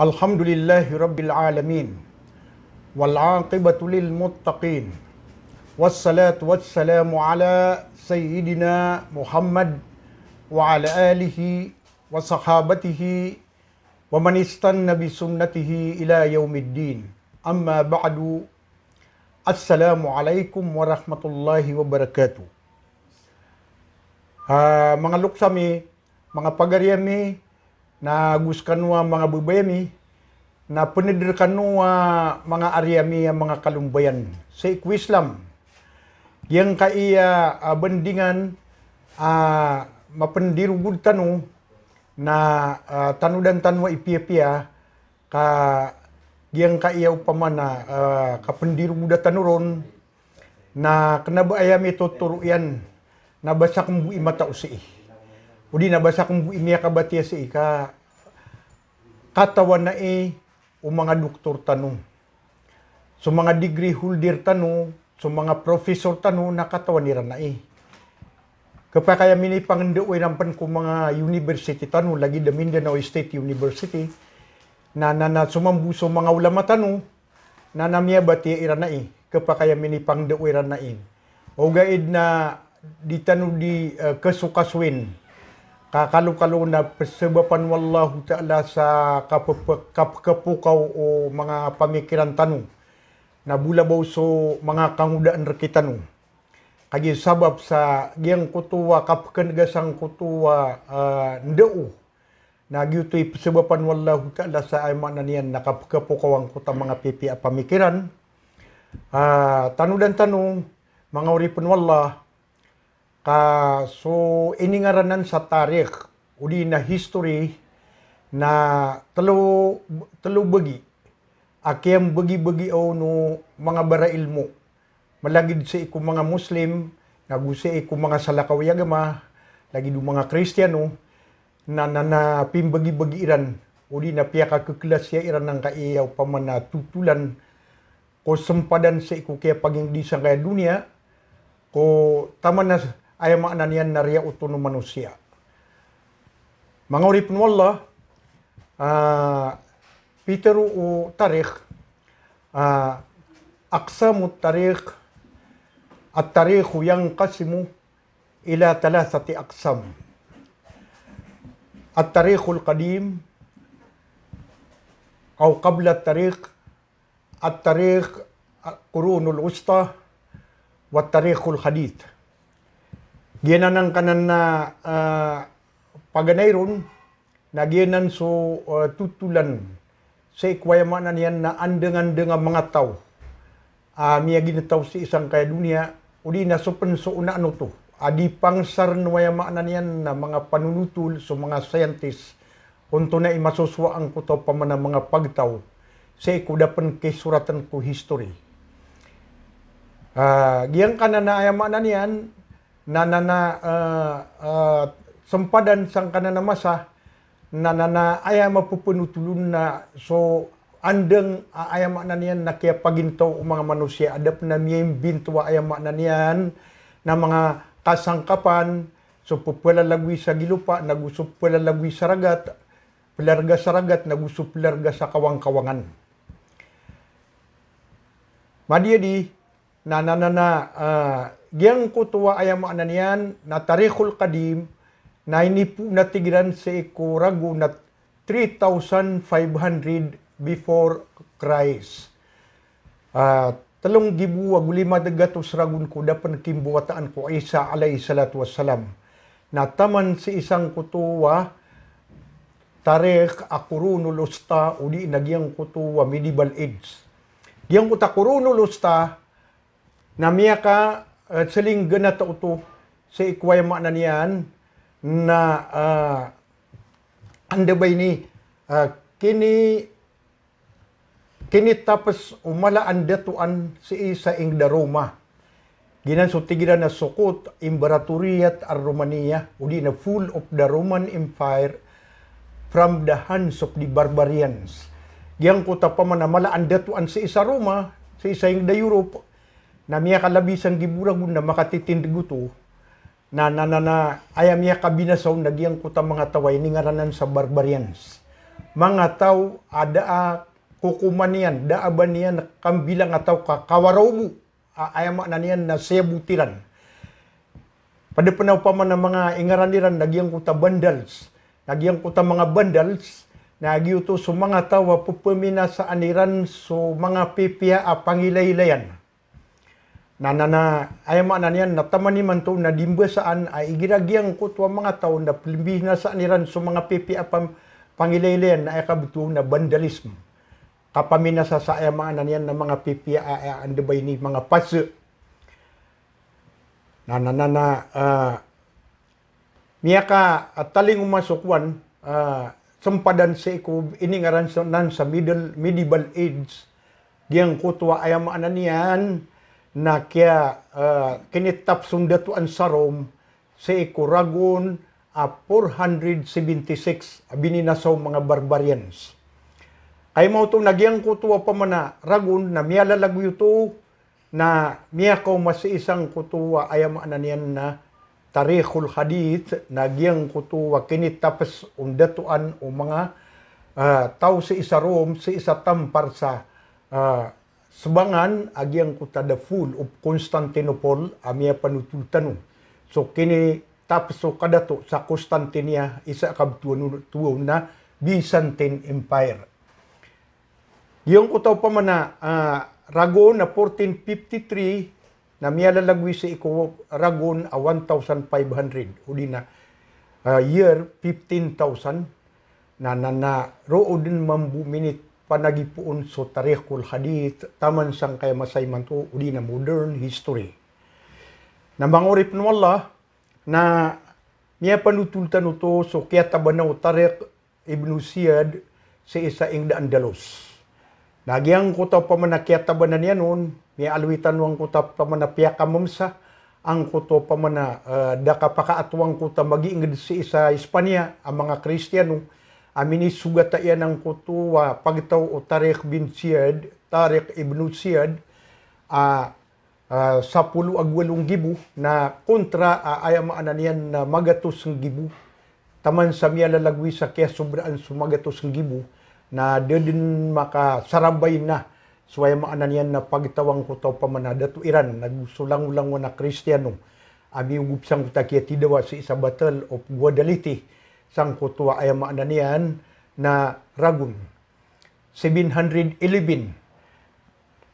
Alhamdulillahi Rabbil Alamin. Wal'aqibatu lil muttaqin. Wassalatu wassalamu ala Sayyidina Muhammad wa ala alihi wa sahabatihi wa man istanna bi sunnatihi ila yaumiddin. Amma ba'du. Assalamualaikum warahmatullahi wabarakatuh. Mga luksami, mga pagaryami, na guskanwa mga babayami, na panidirkanwa mga aryami mga kalumbayan sa Islam. Yang kaya bandingan mapandirugud tanu na tanudan tanwa ipia-pia ka yang kaya upamana kapandirugud tanuron na kanabayami tuturuyan na basa kung bui mata usi. Udi nabasa kung imiya kabatiya si ika katawan na o mga doktor tanong. So mga degree holder tanong, so mga professor tanong na katawan nila na Kapag kaya mini pangandoy nampan ko mga university tanong, lagi the Mindanao State University, na sumambuso mga ulama tanong, na namiya batiya ira na Kapag kaya mini pangandoy ira na O gaid na di tanong di kasukaswin, kakalo-kalo na persebapan wallahu ta'ala sa kapukaw o mga pamikiran tanong na bulabaw so mga kangudaan rakitano. Kaya sabab sa giyang kutuwa kapkan gasang kutuwa ndao na giyuto'y persebapan wallahu ta'ala sa ayman na niyan na kapukaw ang kuta mga pipi at pamikiran. Tanudan tanong, mga uripon wallah, so iningaranan sa tarikh udi na history na talo bagi akyam bagi-bagi o no mga bara ilmo malagid sa iku mga Muslim nagusi iku mga salakawyagama lagi do mga Kristiyano na pimbagi-bagi iran udi na piya ka keklasya iran ng kaiyaw pamana tutulan ko sempadan sa iku kaya pagindi sa kaya dunia ko taman na ay makna niyan na riya uto ng manusia. Mga uripon wallah, Peter o tarikh, aksamu tarikh, at tarikhu yang kasimu ila talasati aksam. At tarikhul qadim, o qabla tarikh, at tarikh qurunul usta, wat tarikhul hadith. Giyanan kanan na paganayron na giyanan so tutulan sa ikwayama na niyan na andeng-andeng mga tao. Miya ginataw si isang kaya dunia, uli na so panso una ano to. Adi pangsar nuwayama na niyan na mga panunutul so mga scientist unto na imasuswa ang kuto pa man mga pagtaw sa ikudapan kay suratan ko history. Giyang kanan na ayama na niyan, sempadan sang kanana masa na ayam mapupunutulun na so andeng ayam na niyan na kaya pagintaw o mga manusia adap na miyem bintuwa ayam na niyan na mga kasangkapan so pupulalagwi sa gilupa nagusup pulalagwi sa ragat pelarga sa ragat nagusup pelarga sa kawang-kawangan madiadi giyang kutuwa ayam na niyan na tarikhul qadim na inipu na tigran sa ikurago na 3,500 before Christ. Talong gibuwa gulima dagatos ragun ko dapan kimbuwataan ko Isa alayhi salatu wassalam. Na taman si isang kutuwa tarikh akurunul usta udi na giyang kutuwa medieval age. Giyang kuta kurunul usta na miyaka saling ganat ito sa ikwayama na niyan na andabay ni kini tapos umalaan datuan si isa ing Roma. Ginan so tigiran na sukot Imperatoriyat ar Romania udi na full of the Roman Empire from the hands of the barbarians. Giyang kuta pa man na malaan datuan si isa Roma, si isa ing Europe, na miya kalabisang giburagun na makatitinduguto na ayam miya kabinasaw nagyang kuta mga taway ni ngaranan sa barbarians. mga tao ada kukumanian, daabanian kambilang atau kawarobu, ayama na niyan na sebutiran. Pada panawpaman ng mga ingaraniran, nagyang kuta bandals, nagyang kuta mga bandals, nagyo to so mga tawa pupumina sa aniran so mga pipia a pangilaylayan. Ayama na niyan, natamani man to na dimbasaan ay igiragyang kutwa mga tao na pilibih na sa aniran so mga pipia pangilaylayan na ay kabuto na vandalism. Kapamina sa ayama na niyan na mga pipia andabay ni mga paso. Miyaka taling umasukwan, sempadan sa iko iningaran sa medieval age, diyang kutwa ayama na niyan, na kaya kinitap sundatuan sa Rome sa iko ragon 476 bininasaw mga barbarians. Ay mo itong nagyang kutwa pa man na ragon na miyalalago ito na miyakaw mas isang kutwa ayama na niyan na Tarikhul Hadith, nagyang kutwa kinitapas undatuan o mga tao sa isa Rome, sa isa tampar sa Sebangan agyang kuta the full of Constantinople amia panutultano. So kini tapso kadato sa Constantinia isa kabtuon na Byzantine Empire. Yung kutaw pa man na ragon na 1453 na miyalalagwi sa iko ragon 1,500 uli na year 15,000 na rood din mambuminit panagipuon so Tarikhul Hadith taman sang kaya masayman to uli na modern history. Na mangurip no Allah na niya panutultan to so kaya tabanaw Tarikh Ibn Ziyad sa isa ing Andalos. Nagyang kutaw pa man na kaya tabanan niya noon, niya alwitan wang kutaw pa man na piyakamamsa, ang kutaw pa man na dakapakaatwang kutaw mag-iingid sa isa Espanya, ang mga Kristiyano, amini sugata iyan ang kutuwa pagtaw o Tarikh Ibn Ziyad 10 agwalong gibu na kontra ayamaan na niyan na magatos ng gibu taman sa miya lalagwi sa kaya sobraan sumagatos ng gibu na din makasarabay na so ayamaan na niyan na pagtawang kutaw pamanada to Iran nagsulang-ulang na Kristiyano ami ugupsang kutakia tidawa sa isa battle of Guadalete sang kutwa ay maana niyan na ragun 711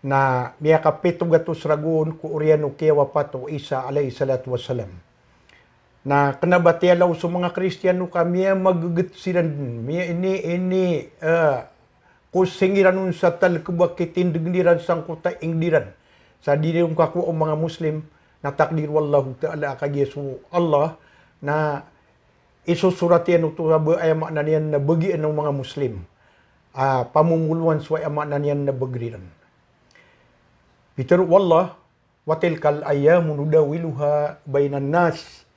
na miya kapito gatos ragun ku Oriano kewa pato Isa alayhi salatu wassalam na kanabatyalaw sa mga Kristiyano kami magagitsiran miya ini kusingiran sa talkubak kitindigniran sang kuta ingdiran sa dinong kaku o mga Muslim na takdir wallahu ta'ala kag Yesu Allah na isusuratian ito ay na niyan na bagian ng mga Muslim. Pamumuluan sa ay na niyan na bagriran. Peter wallah, watilkal ayamu nudawiluha bainan nas.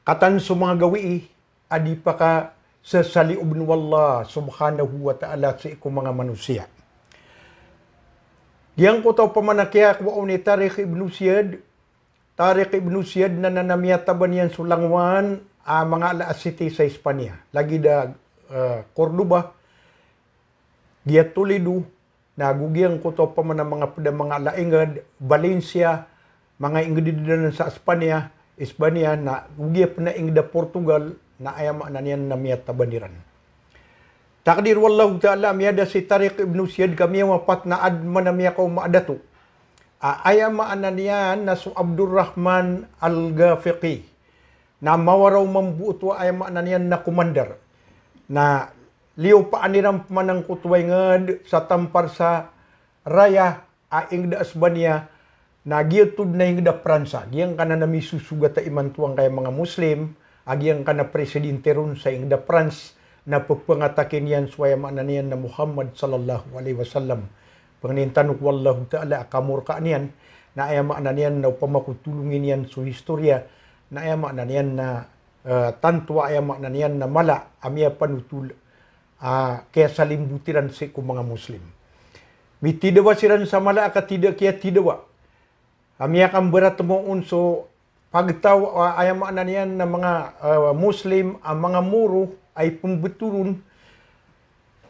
Katan sa mga gawi, adi pa ka sa saliub ni wallah subhanahu wa ta'ala sa iku mga manusia. Diyang ko tao pamanakya kwa ni Tarikh Ibn Ziyad. Tarikh Ibn Ziyad na nanamiyataban yan sulangwan mga Alas City sa Espanya. Lagi da Cordoba, dia Toledo, nagugyang ko to pa man mga laingad, Valencia, mga ingdidan sa Espanya, na gugya pa na ingda Portugal, na ayama na niyan na miyat tabaniran. Takdir wallahu ta'ala, miyada si Tarikh Ibn Ziyad kami mapat na adman na miya ko maadato. Ayama na niyan na su Abdurrahman Al-Ghafiqi, na mawaraw mambuto ay na niyan na kumandar na liw pa aniram manang kutway ngad sa tampar sa raya aing da Espanya na giyatod na ingda Pransa giyang kana na misusugata imantuang kay mga Muslim agiyang kana presidente ron sa ingda France na pagpangatakin yan swayama na niyan na Muhammad sallallahu alaihi wasallam pangintanok wallahu ta'ala akamurka niyan na ayama na niyan na pamakutulungin yan sa historia na ayama na niyan na tantua ayama na niyan na mala amia panutul kaya salimbutiran si ko mga Muslim. Mitidawa siran sa mala ka tidak kaya tidawa. Amia kang berat mo unso pagtaw ayama na niyan na mga Muslim ang mga muro ay pembetulun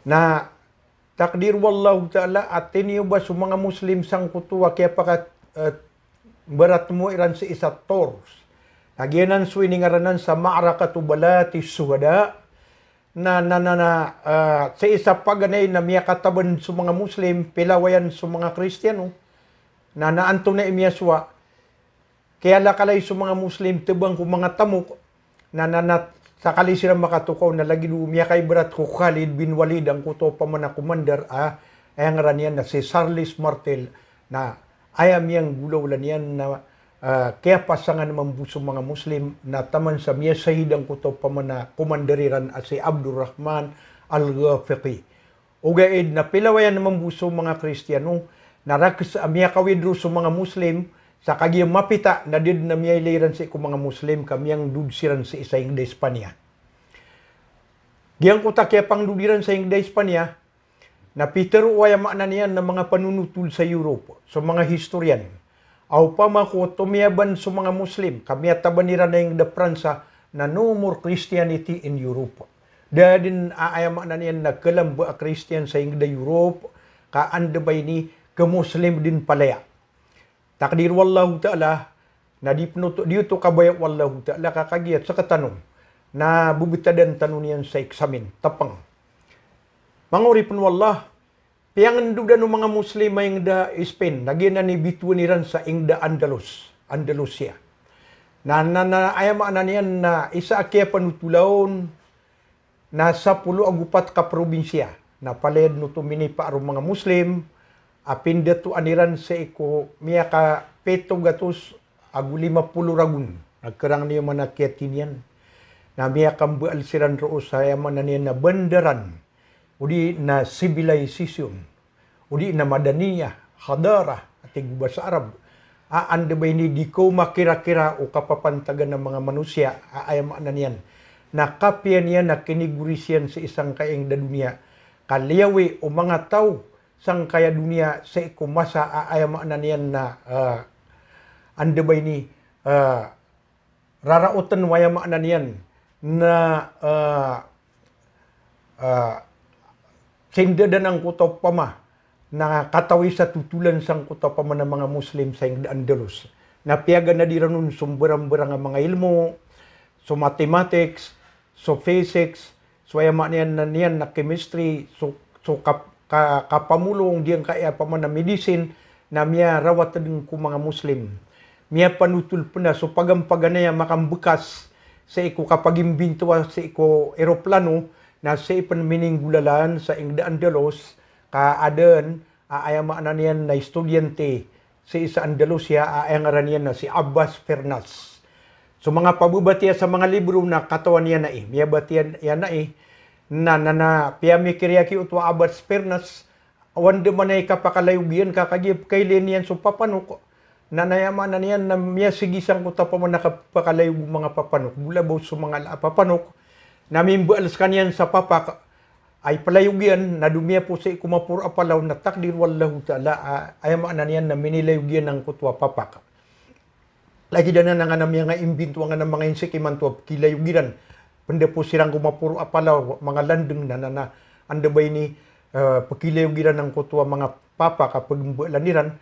Na takdir wallahu ta'ala atin niyo ba sa mga Muslim sang kutuwa kaya pakat berat mo iran sa isa tors. Nagyanan so iningaranan sa ma'rakatu balati suhada sa isa paganay na miya kataban sa mga Muslim, pilawayan sa mga Kristiyano, na naanto na imiyaswa, kaya lakalay sa mga Muslim, tibang kung mga tamok, sakali sila makatukaw na lagi umiya kay Berat ko Khalid bin Walid, ang kuto pa man na commander, ayang raniyan na si Charles Martel, na ayam yang gulaw lan yan na kaya pasangan mambuso mga Muslim na taman sa miya sahidang kuto pa man na komanderiran at si Abdurrahman Al-Ghafiqi. Ugaid na pilawayan na mambuso mga Kristiyano, narakis miya kawidro sa mga Muslim, sa kagiyang mapita na did na miya iliran sa mga Muslim, kamiyang dudsiran sa isa Ingda Espanya. Giyang kuta kaya pang dudiran sa Ingda Espanya, na Peter Uwaya makna niyan ng mga panunutul sa Europe, sa mga historian. Aw pa mako tumiyaban sa mga Muslim, kami tabanira na yung da Pransa na no more Christianity in Europe. Dahil din aayamak na niyan nagkalamba a Christian sa yung da Europe, kaandabay ni ka-Muslim din palaya. Takdir wallahu ta'ala, na dito kabaya wallahu ta'ala kakagiyat sa katanong, na bubitadan tanong niyan sa eksamen, tapang. Manguripon wallah, piyangan duda ng mga Muslim ay da Spain, nagyan na ni bituaniran sa Ingda Andalusia. Ayama na niyan na isa akya panutulaon na sa 10 ka probinsya na palayad no tumini pa arong mga Muslim, apinda to aniran sa iko miya ka 7 gatos agu 50 ragun. Nagkarang niyo man akyatin yan. Na miya kang baal siran roos sa ayaman na niyan na bandaran. Udi na civilization, udi na madaniya, hadara, at bahasa Arab. Anda ba ini di ko makira-kira o kapapantagan ng mga manusia, ayamaan na niyan. Nakapyan niya na kinigurisyan sa isang kaing da dunia. Kaliyawi o mga tao sang kaya dunia sa ikumasa, ayamaan na niyan na anda ba ini rarautan wayamaan na niyan na sindadan ang kutaw pama na katawi sa tutulan sang kutaw pama ng mga Muslim sa Andalus. Napiyagan na di rin sumberang-berang ang mga ilmo, so mathematics, so physics, so ayaman niyan na chemistry, so kapamulong diyan kaya paman na medicine, na miya rawat din ko mga Muslim. Miya panutul po na, so pagampaganaya makambukas sa iko kapag imbintuwa sa iko aeroplano, na sa ipanmininggulalan sa Ingda Andalos, kaadan, ayamaan na niyan na estudyante sa isa Andalusia, ayaman niyan na si Abbas Pernas. So mga pabubatiya sa mga libro na katawan niya na miya batiyan yan na piyami kiryaki utwa Abbas Pernas, wanda man ay kapakalayugian kakagip kay Lenian so papanok, na nayaman na niyan na miya sigisang kuta pa mo nakapakalayug mga papanok, bulabaw sa mga papanok, namin bualas kanyan sa papak ay palayugyan na dumiya po sa ikumapur apalaw na takdir wallahu ta'ala ay maanan yan na minilayugyan ng kutwa papak. Lagi na nga namin nga imbintuan nga ng mga insikimantuwa kilayugiran. Panda po silang kumapur apalaw mga landeng na anda ba ini pakilayugiran ng kutwa mga papak kapag bualaniran.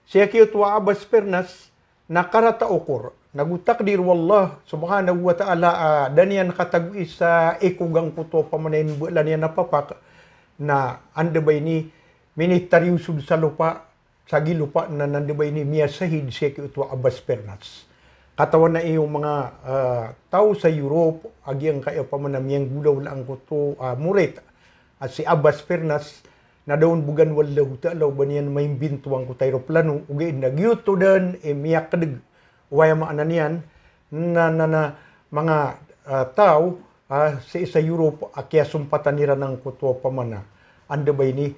Siya kiyotwa Abbas Pernas na karata okor. Nagutakdir wallah subhanahu wa ta'ala daniyan katagui sa ikugang puto pamanayin bulan niya napapak na anda ba ini minitaryusud sa lupa sa gilupa na nanda ba ini miya sahid siya kiutwa Abbas Pernas. Katawan na iyong mga tao sa Europe agyang kayo pamanamiyang gulaw lang ko to murit at si Abbas Pernas na daon bugan wallahu ta'ala ba niyan may bintuang ko tayo plano ugay nagyuto dan miya kadag waya maanan yan na mga tao sa isa Europe kaya sumpatan nila ng kutwa pamana. Anda ba ini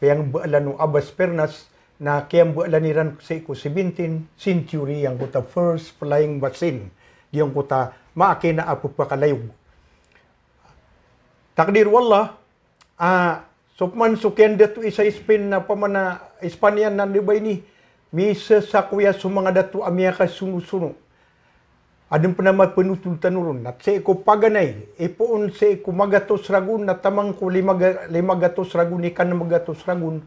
kayang baalan ng Abbas Pernas na kayang baalan nila sa 17th century yung kuta first flying machine. Yung kuta maaki na apo pakalayog. Takdir wallah, sukman sukyan dito isa Spain na pamana Espanya na di ba ini misa sa kuya sa mga datu amya ka sunu-sunu. Adem penama penutul tanurun. At sa ko paganay, ipoon sa ko magatos ragun, na tamang ko 500 ragun, ikan na magatos ragun.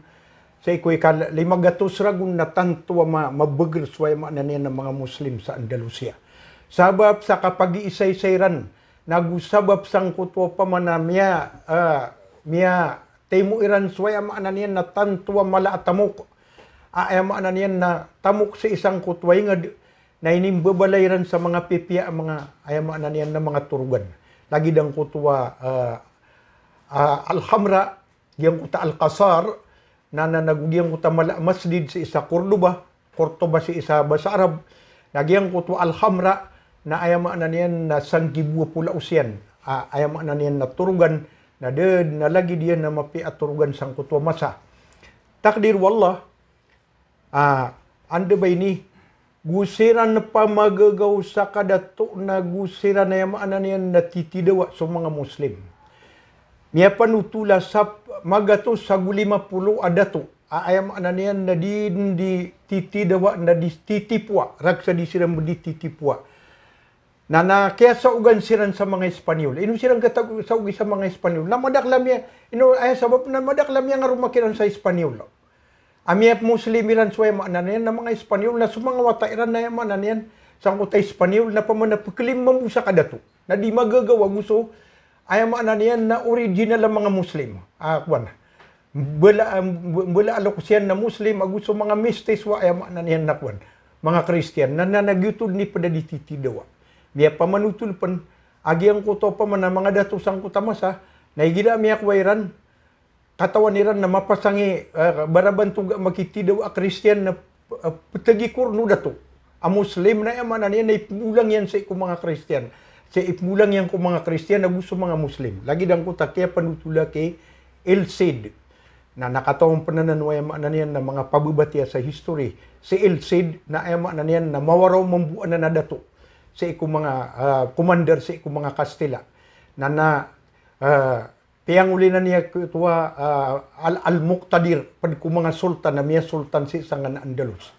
Sa ko ikan 500 ragun na tanto mabagir sway mananian ng mga Muslim sa Andalusia. Sabab sa kapag-iisay-sayran, nagusabab sang kutwa pa manamya, miya temo iran sway mananian na tanto mala atamok. Mananian na tamok sa isang kutway nga na inimbabalayran sa mga pipya mga ayamaan na niyan na mga turugan. Lagi dang kutuwa Alhamra, diyang kuta Alcazar, na nagugiyang kuta masjid sa isa Cordoba sa isa basa Arab, nagyang kutuwa Alhamra, na ayamaan na niyan na San Gibua Pula Usian, ayamaan na niyan na turugan, na lagi diyan na mapi at turugan sang kutuwa masa. Takdir wallah, anda ba ini, gusiran na pa magagaw sa kadato na gusiran na yamaan na niyan na titidawa sa mga Muslim. Miya panutula sa magato sa 50 adato. Ayamaan na niyan na di titidawa na di titipwa. Raksa di silang di titipwa. Na kaya sa ugan siran sa mga Espanyol. Ino silang katag sa ugi sa mga Espanyol. Na madaklam niya, sabab na madaklam niya nga rumakiran sa Espanyol. Amiyap Muslimiran suway mananian na mga Espanyol na sumanga watairan na mananian sang utay Espanyol na pamana pagkilim mamusa kadato na di magagawa gusto ay mananian na original ang mga Muslim. Kwan. Bala alokusyan na Muslim agusto mga mistis wa ay mananian na kwan. Mga Christian na nagyutod ni pada dititidawa. Miya pamanutul pan agyang kuto pa man mga dato sang kutamasa na igida miya kwairan katawan niran na mapasangi baraban tuga makitidaw a Christian na petagi kurno dato. A Muslim na yaman niya na ipulang yan sa ikong mga Christian. Sa ipulang yan kong mga Christian na gusto mga Muslim. Lagi dang ko takya panutula kay El Cid na nakatawang panananway yaman niyan na mga pabubatiya sa history. Si El Cid na yaman niyan na mawaraw mambuan na dato sa ikong mga commander sa ikong mga Kastila na Tiyang uli na niya kutuwa Al-Muqtadir, pad ko mga sultan na miya sultan si Sangan Andalus.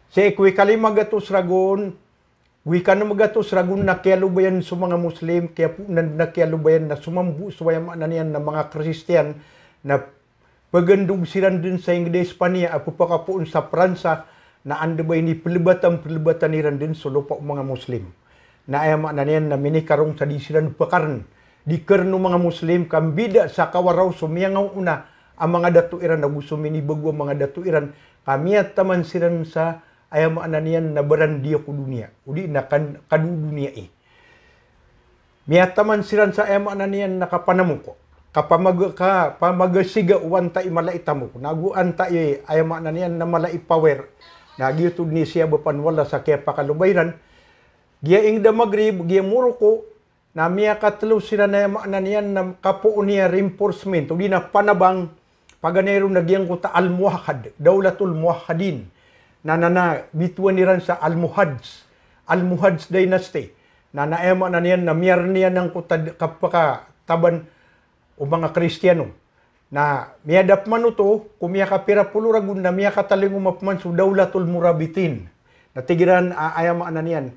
Si ikwi kalimagatos ragon, wika na magatos ragon na kialubayan sa mga Muslim, kaya po na kialubayan na sumambu suwayama na niyan na mga Kristiyan na pagandog siran din sa Ingles Espanya at pupakapoon sa Pransa na ando ba ini pelibatan niran din sa lupa mga Muslim. Na ayama na niyan na minikarong sa disiran pakaran. Di kerno mga Muslim kambida sa kawaraw sumiyangaw una ang mga datuiran na gusto minibagwa mga datuiran kami at taman siran sa ayamaan na niyan na barandiya ko dunia udi na kadu dunia miyataman siran sa ayamaan na niyan na kapanamuko pamagasiga uwanta imalaitamo naguan ta ayamaan na niyan na malaipawer nagyutod ni siya bapanwala sa kaya pakalubayran giya ingda magrib giya muruko na miya katlo sila na niyan na kapuon niya reinforcement o di na panabang paganero nagyang kuta al-Muwahhad, Daulatul Muwahhadin na bituan niran sa Al-Muhajj dynasty na naema na niyan na miyar niya ng kuta kapakataban o mga Kristiyano na miya dapman ito kung miya kapira puluragun na miya kataling umapman sa Daulatul Murabitin na tigiran ayama na niyan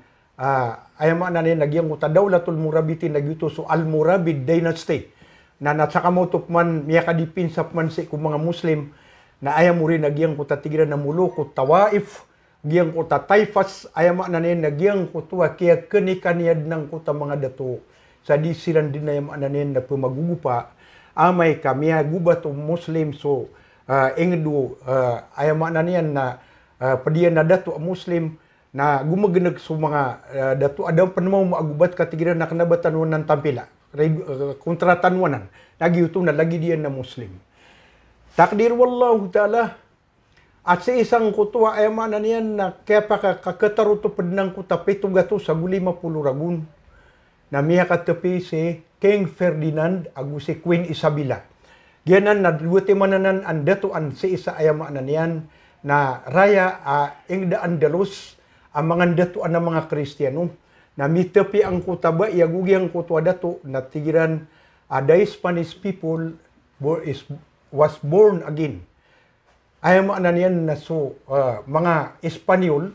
ayama na niyan nagyang kuta Daulatul Murabitin nagyuto so Al-Murabid dynasty na natsaka mo man miya kadipinsap man sa ikong mga Muslim na ayam mo rin nagyang kuta tigiran na mulukot Tawaif giyang kuta Taifas ayama na niyan nagyang kutuwa kaya kanikaniyad ng kuta mga dato sa disiran din na ayama na niyan na pumagugupa amay kamiya gubat o Muslim so ingdo ayama na niyan na padiyan na dato Muslim na gumaganag sa mga dato adam panamaw maagubat katigiran na kanabatanon ng tampila kontratanwanan nagyuto na lagi diyan na Muslim takdir wallahu ta'ala at sa isang kutuwa ay mana niyan na kaya pa kakataruto padnang kuta pito gato sa 50 ragun na miya katapi si King Ferdinand agu si Queen Isabella giyanan na duwate mananan ang datoan si isa ay mana niyan na raya ingda Andalus ang mga datoan ng mga Kristiyano na mitepi ang kutaba iagugyang kutwa dato na tigiran the Spanish people was born again. Ayaw na niyan na so mga Espanyol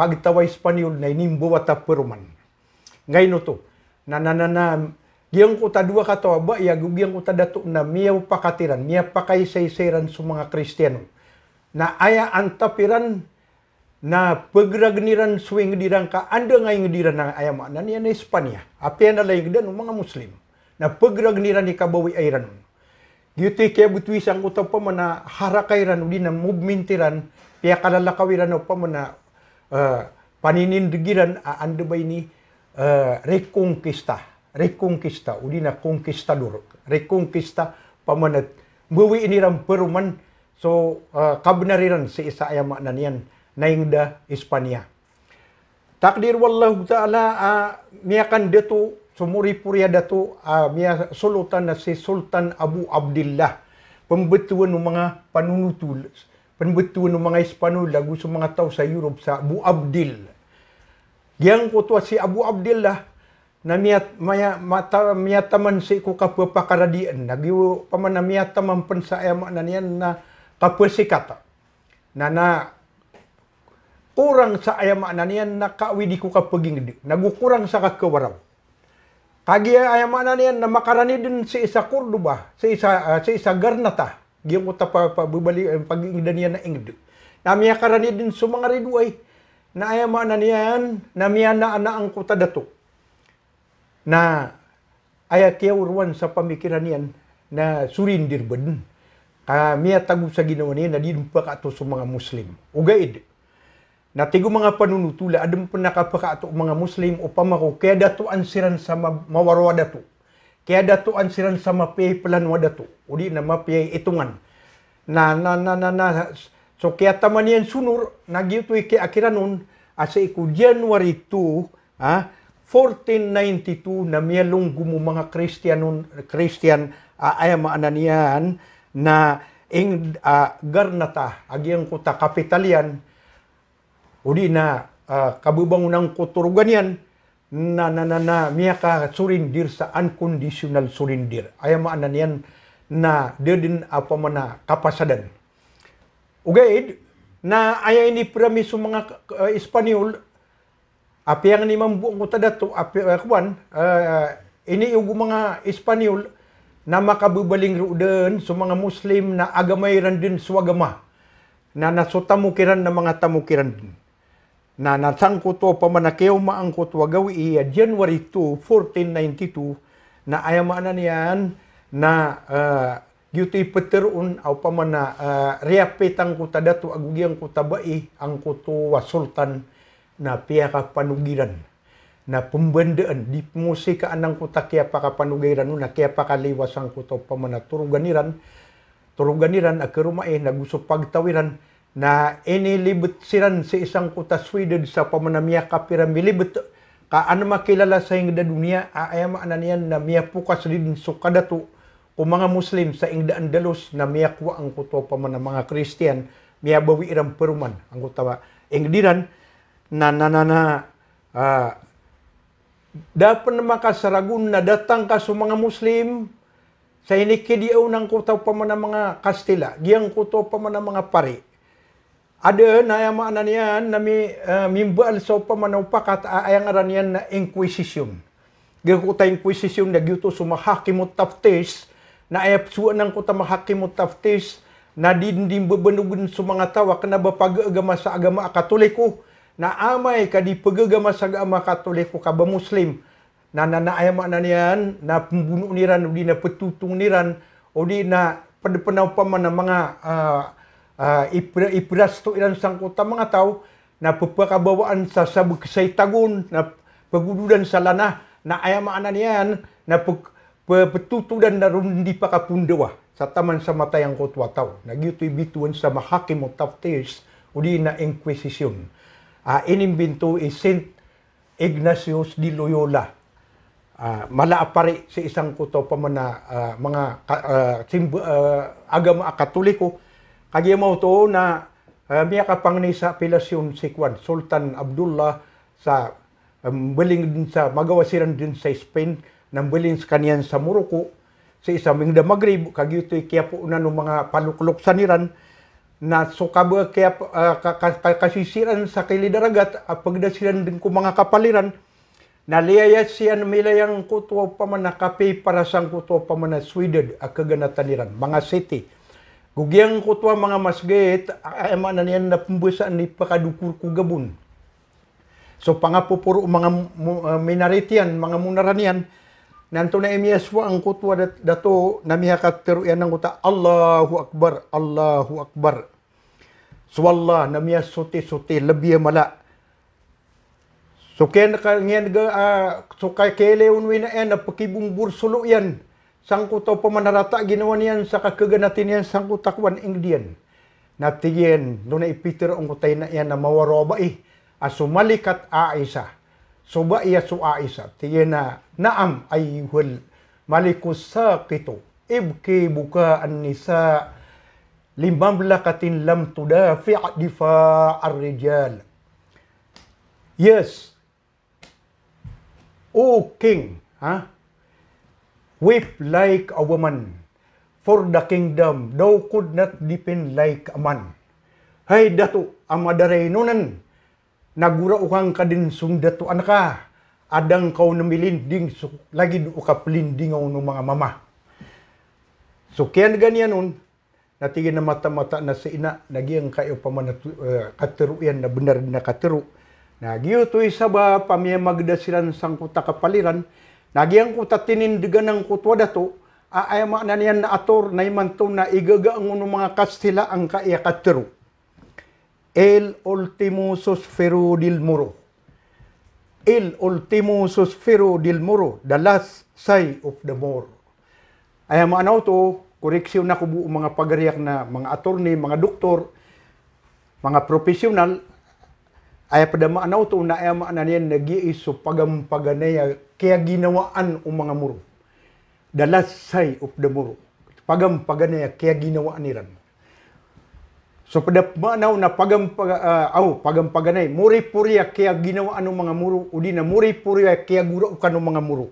pagtaway Espanyol na inimbo wata peruman. Ngayon to, giyang ko ta dua katawa ba, giyang ko ta dato na miyaw pakatiran, miyaw pakaisaysaran sa mga Kristiyano. Na aya antapiran na pagragniran swing dirang ka, anda nga yung diran na ayama na niya na Espanya. Apian na lang yung mga Muslim. Na pagragniran ni kabawi ayran. Giyuti kaya butwisang utaw pa man na harakayran, uli na movementiran, kaya kalalakawiran pa man na paninindigiran, anda ba ini reconquista, uli na conquistador. Reconquista pamanat, buwi iniram peruman, so kabnariran sa isa ayama na niyan, naingda Espanya. Takdir wallahu ta'ala, miyakan dito, sumuri-purya dito, miya sulutan na si Sultan Abu Abdillah, pembetuan ng mga panunutul, pembetuan ng mga Espanyol, lagu sa mga tao sa Europe, sa Abu Abdil. Yang kutwa si Abu Abdillah, na miyataman si ko kapapakaradian, nagiwo pa man na miyataman pan sa ayama na niyan na kapasikata, na kurang sa ayama na niyan na kawidi ko kapaging nagukurang sa kakawaraw. Kagi ayama na niyan na makarani din sa isa Cordoba, sa isa Garnata, giyan ko tapababali pagingdan niya na ingdo. Na miya karani din sa mga riduay na ayama na niyan na miya na ang kuta dato. Na ayakiyaw ruwan sa pamikiran niyan na surindir ba din. Miya tago sa ginawa niya na dinumpa ka to sa mga Muslim. Ugaid. Na tigo mga panunutula, adem pa nakapakaato mga Muslim o pamako, kaya datuan siran sa mawarwa dato. Kaya datuan siran sa mapiyay dato. O di na mapiyay itungan. So kaya taman yan sunur, nagyutoy kaya akira nun, asa iku January 2, 1492, na miyalong gumo mga Christian, ayama na niyan, na Garnata, agyang kuta kapitalian, o di na kabubangunang kuturugan yan na miya ka surindir sa unconditional surindir. Ayamaan na yan na din apa man na kapasadan. Ugaid, na ayaw ni promise sa mga Espanyol, apiyang ni mambuong ko tadato, iniug mga Espanyol na makabubaling rudan sa mga Muslim na agamayran din sa agama, na nasutamukiran na mga tamukiran din. Na nasangkuto pa manakyaw maangkot wagawi iya January 2, 1492 na ayamaan na niyan na gyutoy peterun aw pa man na reapetang ko tadato agugyang ko tabai ang kuto wa sultan na piyaka panugiran na pembandaan di musika anang ko takya pa kapanugiran na kaya pa kaliwas ang kuto pa man na turuganiran akerumay naguso pagtawiran na inilibot siran sa isang kuta Sweden sa pamanamiya kapiramilibot ka ano makilala sa ingda dunia ayama na niyan na miya pukas din so kadato kung mga Muslim sa ingda Andalos na miya kuwa ang kuto paman mga Christian miya bawi irang peruman ang kutawa ingdiran dapat na makasaragun na datang ka sa mga Muslim sa inikidiaw ng kuto paman mga Kastila giyang kuto paman mga pari. Ada na ayamaan na niyan na mimbal sa pamanaw pakat ayang aran niyan na Inquisition. Gikuta Inquisition na gyuto sa mahakimot taftis na ayapsuan ng kuta mahakimot taftis na dindim bebenugun sa mga tawa kana ba pag-agama sa agama Katoliko na amay kadi pag-agama sa agama Katoliko ka ba Muslim na ayamaan na niyan na pembunuh niran o di na petutong niran o di na padapanaw pa man ng mga iprasto ilan sangkuta mga tao na pagpakabawaan sa sabagsaitagon na pagududan sa lana na ayamaan na niyan na pagtutudan na rin hindi pa kapundawa sa taman sa matayang kutwa tao. Nagyuto'y bituan sa mahakimot taftis o di na Inquisition. Inimbinto is Saint Ignatius de Loyola. Malaapari sa isang kuto pa man na mga agama Katoliko. Kaya mo to na miya kapangni sa apelasyon si Sultan Abdullah sa baling din sa magawasiran din sa Spain nang baling sa kanyan sa Morocco sa isang mingda Maghrib kagyutoy kaya po na ng mga paluklok saniran na sukaba kaya kasisiran sa kilidaragat pagdasiran din ko mga kapaliran naliyaya siya na milayang kutwa pa man nakapi para sang kutwa pa man na Sweden kaganataniran mga city gugyang kutwa mga masgayet ama na niyan na pembesaan ni pakadukur ku gabun so pangapupuro mga minaritian mga munaranian nanto na emiyaswa ang kutwa dato namihakat teruyan ng kuta Allahu Akbar, Allahu Akbar. So Allah namiyas suti-suti lebih mala. So kaya so kaya keleon wina yan napakibong bursulo yan. Sang kutaw pamanarata ginawa niyan sa kakaganatin yan sang kutakwan ingdian. Natiyen doon na ipiter ang kutay na yan na mawaroba asumalikat aisa. Soba iya su Aisha, tiyena naam ayyuhal malikus saqitu ibki buka an-nisa limamlakatin lam tudafi' difa' ar-rijal. Yes, O king, weep like a woman for the kingdom thou could not defend like a man. Hay datu amadaray nunan nagura ukang kadin sundatu anaka adang kau namilinding so, lagi do ka pelinding ng mga mama so kian ganyan nun natigin na mata-mata na sa ina nagiyang kayo pa man kateruyan na benar na kateru nagiyo to isaba pamya magdasiran sang kuta kapaliran nagiyang kuta tinindigan ng kutwa dato aayama na niyan na ator na imanto na igaga ang mga kastila ang kaya kateru El último suspiro del muro. El último suspiro del muro. The last sigh of the moro. Ay maanaw to, koreksyon na kubo mga pagariyak na mga attorney, mga doktor, mga profesional, ay pada maanaw to na ay maana niyan nag-iiso pagampaganaya kaya ginawaan o mga muro. The last sigh of the muro. Pagampaganaya kaya ginawaan niran. So pada maanaw na pagampaganay, muri-puriya kaya ginawa anong mga muro, o di na muri-puriya kaya gura ka ng mga muro.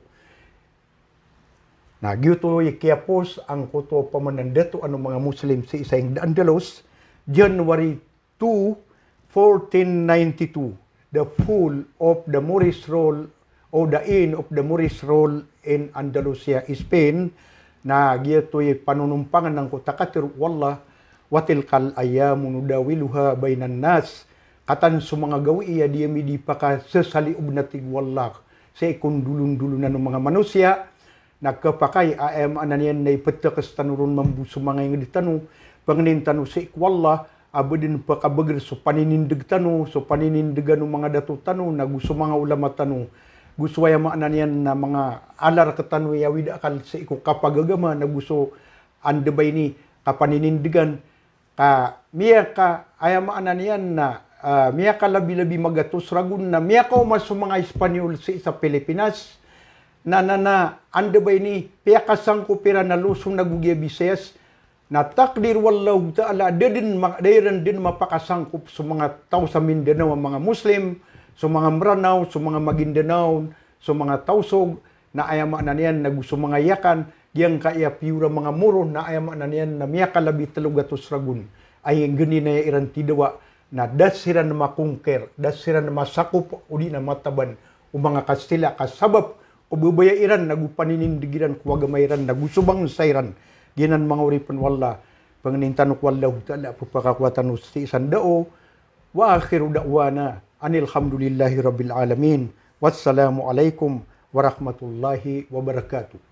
Nagyuto kaya pos ang kuto pamanandato anong mga Muslim sa isang Andalos, January 2, 1492, the fall of the Moorish rule o the end of the Moorish rule in Andalusia, Spain, na gyuto panunumpangan ng kutakatir, wallah, watilkal ayamu nudawiluha bainan nas katan sumanga gawi iya dia midi paka sesaliub na tigwallak sa ikon dulun-dulunan ng mga manusia nagkapakai am ananian na ipetekas tanurun mambu sumanga yang ditanu pangnin tanu sa ikwallah abadin pakabager so paninindig tanu so paninindigan ng mga datu tanu naguso mga ulama tanu gusto ya maananian na mga alar katanu ya wida kal sa iko kapagagama naguso andebay ni kapaninindigan miya ka ayamaan niyan na miya ka labi-labi magatos ragun na miya ka umas mga Espanyol sa isa Pilipinas na anda ba ini piya ka sangko pira na lusong nagugya Bisayas na takdir wallahu ta'ala dayran din mapakasangkop sa mga tao sa Mindanao ang mga Muslim sa mga Maranao sa mga Maguindanao sa mga Tausog na ayamaan na niyan na gusto mga yakan yang kaya piura mga muro na ayam na niyan na miya kalabi talugatos ragun ay gani na iran tidawa na dasiran na makungker dasiran na masakup uli na mataban o mga Kastila kasabab o bubaya iran nagupaninindigiran kuwagamairan nagusubang sayran ginan mga uripan wala panginintanok wallahu ta'ala pupakakwatan usti isandao wa akhiru da'wana anilhamdulillahi rabbil alamin wassalamu alaikum warahmatullahi wabarakatuh.